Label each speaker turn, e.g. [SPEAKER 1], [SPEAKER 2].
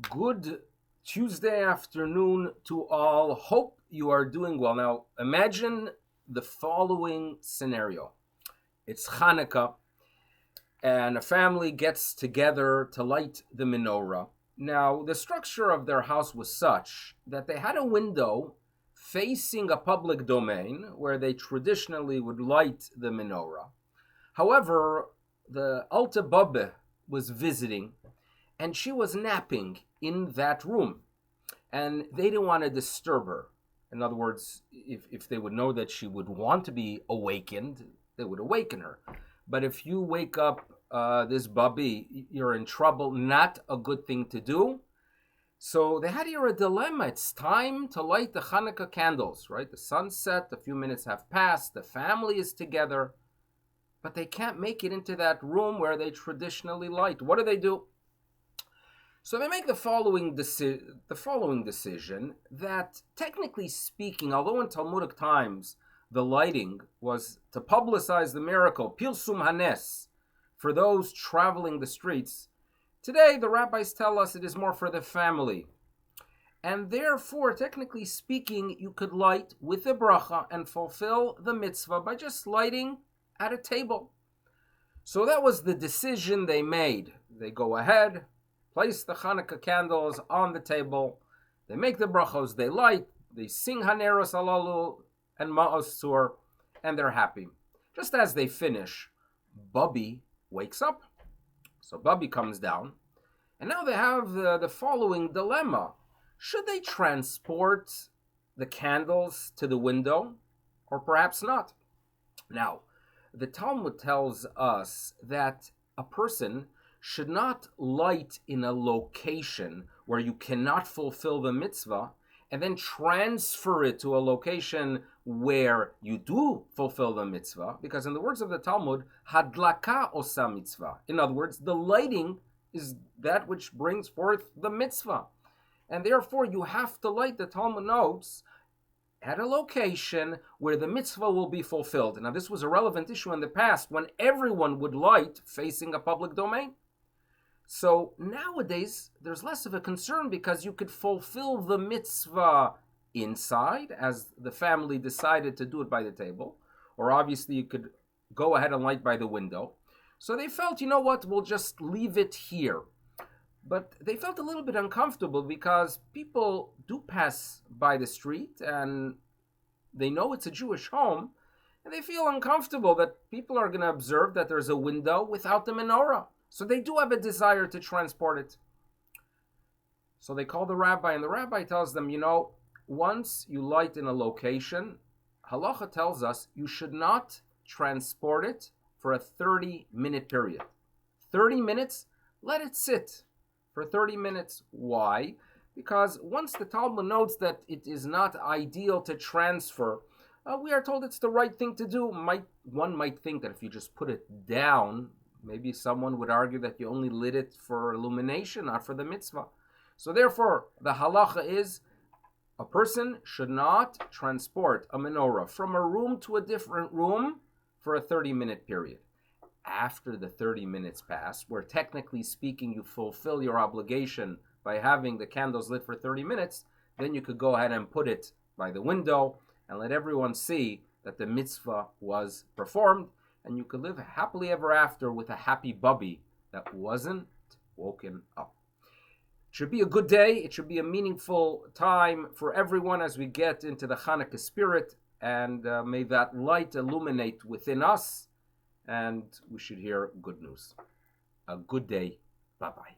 [SPEAKER 1] Good Tuesday afternoon to all. Hope you are doing well. Now, imagine the following scenario. It's Hanukkah, and a family gets together to light the menorah. Now, the structure of their house was such that they had a window facing a public domain where they traditionally would light the menorah. However, the Alta Bubbee was visiting and she was napping in that room, and they didn't want to disturb her. In other words, if they would know that she would want to be awakened, they would awaken her. But if you wake up this Bubbee, you're in trouble. Not a good thing to do. So they had here a dilemma. It's time to light the Hanukkah candles, right? The sun's set, a few minutes have passed, the family is together, but they can't make it into that room where they traditionally light. What do? So they make the following decision that, technically speaking, although in Talmudic times the lighting was to publicize the miracle, Pilsum Hanes, for those traveling the streets, today the rabbis tell us it is more for the family. And therefore, technically speaking, you could light with a bracha and fulfill the mitzvah by just lighting at a table. So that was the decision they made. They go ahead, place the Hanukkah candles on the table, they make the brachos, they light, they sing Haneros Alalu and Ma'os Sur, and they're happy. Just as they finish, Bubbee wakes up. So Bubbee comes down, and now they have the following dilemma. Should they transport the candles to the window, or perhaps not? Now, the Talmud tells us that a person should not light in a location where you cannot fulfill the mitzvah and then transfer it to a location where you do fulfill the mitzvah, because in the words of the Talmud, hadlaka osa mitzvah. In other words, the lighting is that which brings forth the mitzvah. And therefore you have to light, the Talmud notes, at a location where the mitzvah will be fulfilled. Now, this was a relevant issue in the past when everyone would light facing a public domain. So nowadays, there's less of a concern because you could fulfill the mitzvah inside, as the family decided to do it by the table, or obviously you could go ahead and light by the window. So they felt, you know what, we'll just leave it here. But they felt a little bit uncomfortable because people do pass by the street and they know it's a Jewish home, and they feel uncomfortable that people are going to observe that there's a window without the menorah. So they do have a desire to transport it. So they call the rabbi, and the rabbi tells them, once you light in a location, halacha tells us you should not transport it for a 30-minute period. 30 minutes, let it sit for 30 minutes. Why? Because once the Talmud notes that it is not ideal to transfer, we are told it's the right thing to do. One might think that if you just put it down, maybe someone would argue that you only lit it for illumination, not for the mitzvah. So therefore, the halacha is a person should not transport a menorah from a room to a different room for a 30-minute period. After the 30 minutes pass, where technically speaking you fulfill your obligation by having the candles lit for 30 minutes, then you could go ahead and put it by the window and let everyone see that the mitzvah was performed, and you could live happily ever after with a happy Bubbee that wasn't woken up. It should be a good day. It should be a meaningful time for everyone as we get into the Hanukkah spirit, and may that light illuminate within us, and we should hear good news. A good day. Bye-bye.